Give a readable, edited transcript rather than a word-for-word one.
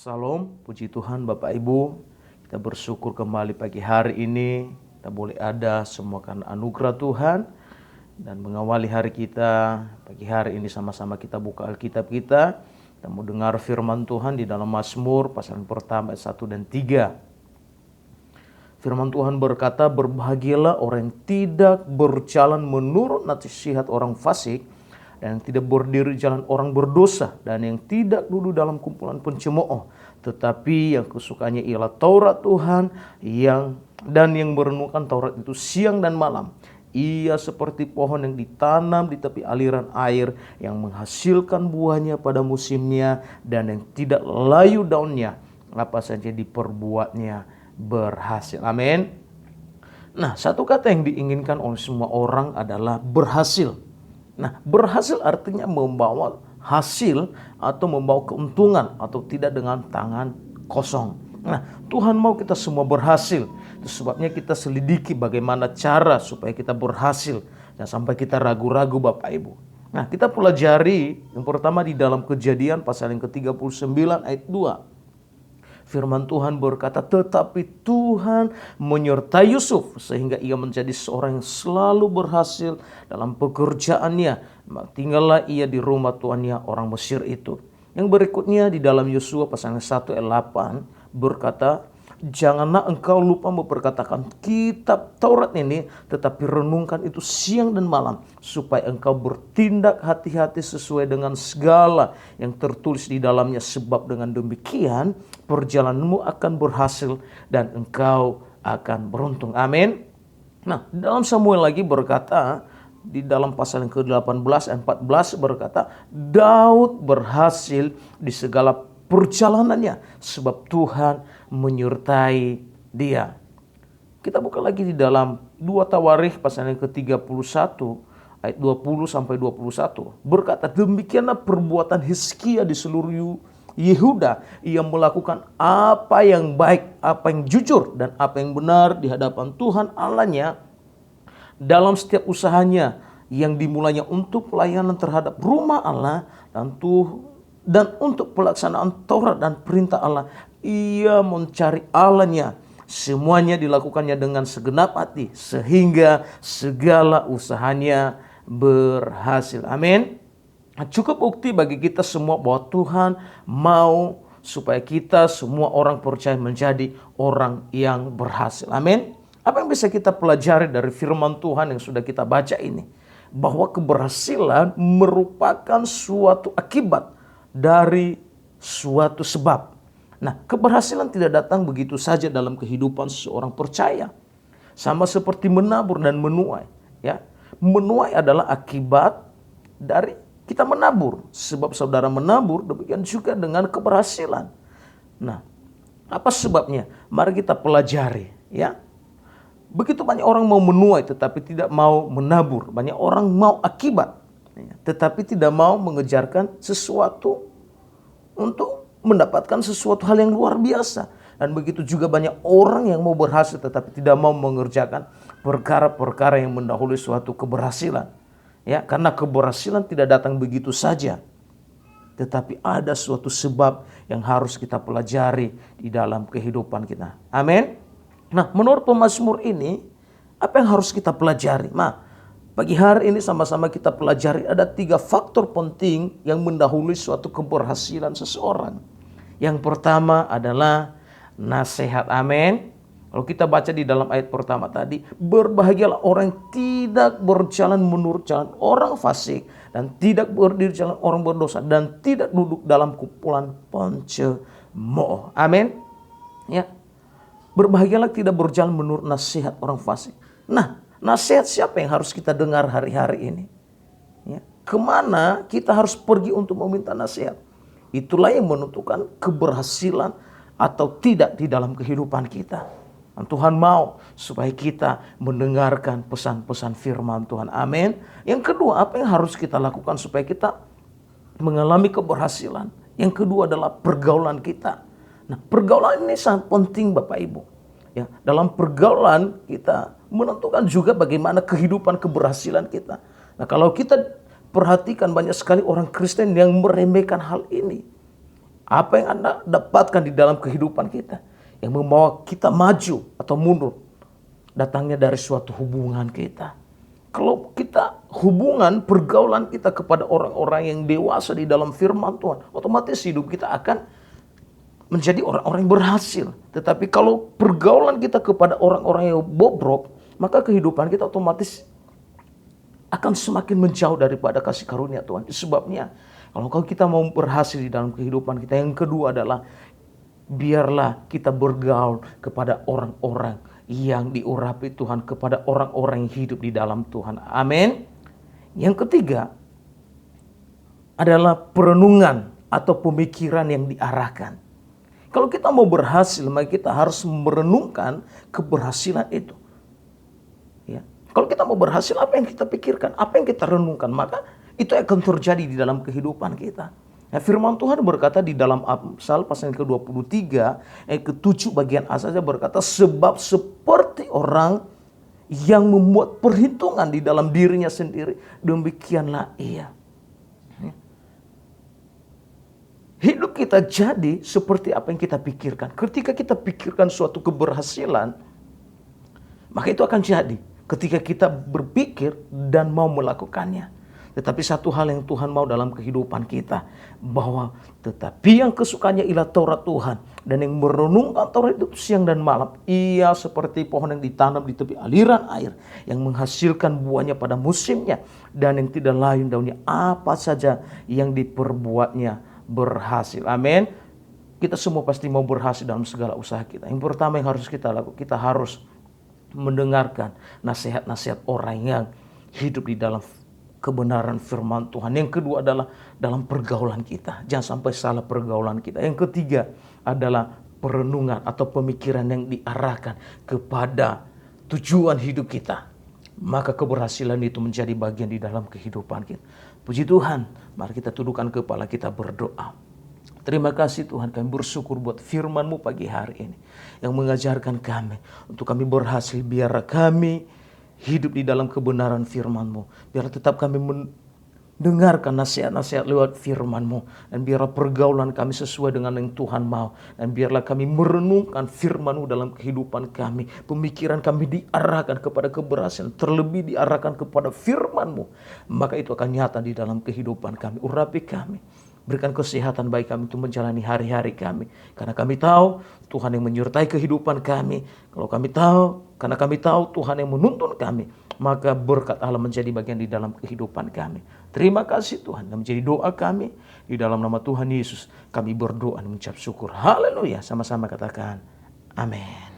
Salam, puji Tuhan Bapak Ibu. Kita bersyukur kembali pagi hari ini. Kita boleh ada semua karena anugerah Tuhan. Dan mengawali hari kita, pagi hari ini sama-sama kita buka Alkitab kita. Kita mau dengar firman Tuhan di dalam Mazmur pasal yang pertama ayat 1 dan 3. Firman Tuhan berkata, berbahagialah orang yang tidak berjalan menurut nasihat orang fasik, dan yang tidak berdiri jalan orang berdosa, dan yang tidak duduk dalam kumpulan pencemooh, tetapi yang kesukaannya ialah Taurat Tuhan, yang merenungkan Taurat itu siang dan malam. Ia seperti pohon yang ditanam di tepi aliran air, yang menghasilkan buahnya pada musimnya, dan yang tidak layu daunnya, apa saja diperbuatnya berhasil. Amin. Nah, satu kata yang diinginkan oleh semua orang adalah berhasil. Nah, berhasil artinya membawa hasil atau membawa keuntungan atau tidak dengan tangan kosong. Nah, Tuhan mau kita semua berhasil. Itu sebabnya kita selidiki bagaimana cara supaya kita berhasil. Dan sampai kita ragu-ragu Bapak Ibu. Nah, kita pelajari yang pertama di dalam Kejadian pasal yang ke-39 ayat 2. Firman Tuhan berkata, tetapi Tuhan menyertai Yusuf sehingga ia menjadi seorang yang selalu berhasil dalam pekerjaannya. Tinggallah ia di rumah tuannya orang Mesir itu. Yang berikutnya di dalam Yosua pasal 1 ayat 8 berkata, janganlah engkau lupa memperkatakan kitab Taurat ini, tetapi renungkan itu siang dan malam, supaya engkau bertindak hati-hati sesuai dengan segala yang tertulis di dalamnya, sebab dengan demikian perjalananmu akan berhasil dan engkau akan beruntung. Amin. Nah, dalam Samuel lagi berkata, di dalam pasal yang ke-18 ayat 14 berkata, Daud berhasil di segala perjalanannya sebab Tuhan menyertai dia. Kita buka lagi di dalam 2 Tawarikh pasal yang ke-31 ayat 20 sampai 21. Berkata, demikianlah perbuatan Hizkia di seluruh Yehuda. Ia melakukan apa yang baik, apa yang jujur dan apa yang benar di hadapan Tuhan Allahnya dalam setiap usahanya yang dimulainya untuk pelayanan terhadap rumah Allah dan untuk pelaksanaan Taurat dan perintah Allah. Ia mencari Allahnya. Semuanya dilakukannya dengan segenap hati sehingga segala usahanya berhasil. Amin. Cukup bukti bagi kita semua bahwa Tuhan mau supaya kita semua orang percaya menjadi orang yang berhasil. Amin. Apa yang bisa kita pelajari dari firman Tuhan yang sudah kita baca ini? Bahwa keberhasilan merupakan suatu akibat dari suatu sebab. Nah, keberhasilan tidak datang begitu saja dalam kehidupan seseorang percaya. Sama seperti menabur dan menuai. Ya, menuai adalah akibat dari kita menabur. Sebab saudara menabur, demikian juga dengan keberhasilan. Nah, apa sebabnya? Mari kita pelajari. Ya, begitu banyak orang mau menuai tetapi tidak mau menabur. Banyak orang mau akibat tetapi tidak mau mengejarkan sesuatu untuk mendapatkan sesuatu hal yang luar biasa. Dan begitu juga banyak orang yang mau berhasil tetapi tidak mau mengerjakan perkara-perkara yang mendahului suatu keberhasilan. Ya, karena keberhasilan tidak datang begitu saja. Tetapi ada suatu sebab yang harus kita pelajari di dalam kehidupan kita. Amin. Nah, menurut pemazmur ini, apa yang harus kita pelajari? Nah, pagi hari ini sama-sama kita pelajari ada 3 faktor penting yang mendahului suatu keberhasilan seseorang. Yang pertama adalah nasihat. Amin. Kalau kita baca di dalam ayat pertama tadi, berbahagialah orang yang tidak berjalan menurut jalan orang fasik, dan tidak berdiri jalan orang berdosa, dan tidak duduk dalam kumpulan pencemooh. Amin. Ya. Berbahagialah tidak berjalan menurut nasihat orang fasik. Nah, nasihat siapa yang harus kita dengar hari-hari ini? Ya, kemana kita harus pergi untuk meminta nasihat? Itulah yang menentukan keberhasilan atau tidak di dalam kehidupan kita. Dan Tuhan mau supaya kita mendengarkan pesan-pesan firman Tuhan. Amin. Yang kedua, apa yang harus kita lakukan supaya kita mengalami keberhasilan? Yang kedua adalah pergaulan kita. Nah, pergaulan ini sangat penting Bapak Ibu. Ya, dalam pergaulan kita menentukan juga bagaimana kehidupan keberhasilan kita. Nah, kalau kita perhatikan banyak sekali orang Kristen yang meremehkan hal ini. Apa yang Anda dapatkan di dalam kehidupan kita yang membawa kita maju atau mundur, datangnya dari suatu hubungan kita. Kalau kita hubungan, pergaulan kita kepada orang-orang yang dewasa di dalam firman Tuhan, otomatis hidup kita akan menjadi orang-orang yang berhasil. Tetapi kalau pergaulan kita kepada orang-orang yang bobrok, maka kehidupan kita otomatis akan semakin menjauh daripada kasih karunia Tuhan. Sebabnya, kalau kita mau berhasil di dalam kehidupan kita, yang kedua adalah biarlah kita bergaul kepada orang-orang yang diurapi Tuhan, kepada orang-orang yang hidup di dalam Tuhan. Amin. Yang ketiga adalah perenungan atau pemikiran yang diarahkan. Kalau kita mau berhasil, maka kita harus merenungkan keberhasilan itu. Ya. Kalau kita mau berhasil, apa yang kita pikirkan, apa yang kita renungkan, maka itu akan terjadi di dalam kehidupan kita. Nah, firman Tuhan berkata di dalam Amsal pasal ke-23 ayat ke-7 bagian A saja berkata, sebab seperti orang yang membuat perhitungan di dalam dirinya sendiri, demikianlah ia. Hidup kita jadi seperti apa yang kita pikirkan. Ketika kita pikirkan suatu keberhasilan, maka itu akan jadi ketika kita berpikir dan mau melakukannya. Tetapi satu hal yang Tuhan mau dalam kehidupan kita, bahwa tetapi yang kesukaannya ialah Taurat Tuhan, dan yang merenungkan Taurat itu siang dan malam, ia seperti pohon yang ditanam di tepi aliran air, yang menghasilkan buahnya pada musimnya, dan yang tidak layu daunnya, apa saja yang diperbuatnya berhasil. Amin. Kita semua pasti mau berhasil dalam segala usaha kita. Yang pertama yang harus kita lakukan, kita harus mendengarkan nasihat-nasihat orang yang hidup di dalam kebenaran firman Tuhan. Yang kedua adalah dalam pergaulan kita. Jangan sampai salah pergaulan kita. Yang ketiga adalah perenungan atau pemikiran yang diarahkan kepada tujuan hidup kita. Maka keberhasilan itu menjadi bagian di dalam kehidupan kita. Puji Tuhan, mari kita tundukkan kepala kita berdoa. Terima kasih Tuhan, kami bersyukur buat firman-Mu pagi hari ini yang mengajarkan kami untuk kami berhasil. Biar kami hidup di dalam kebenaran firman-Mu. Biar tetap kami mendengarkan nasihat-nasihat lewat firman-Mu. Dan biarlah pergaulan kami sesuai dengan yang Tuhan mau. Dan biarlah kami merenungkan firman-Mu dalam kehidupan kami. Pemikiran kami diarahkan kepada keberhasilan. Terlebih diarahkan kepada firman-Mu. Maka itu akan nyata di dalam kehidupan kami. Urapi kami. Berikan kesehatan bagi kami untuk menjalani hari-hari kami. Karena kami tahu Tuhan yang menyertai kehidupan kami. Karena kami tahu Tuhan yang menuntun kami. Maka berkat Allah menjadi bagian di dalam kehidupan kami. Terima kasih Tuhan. Dan menjadi doa kami. Di dalam nama Tuhan Yesus kami berdoa dan mengucap syukur. Haleluya. Sama-sama katakan amin.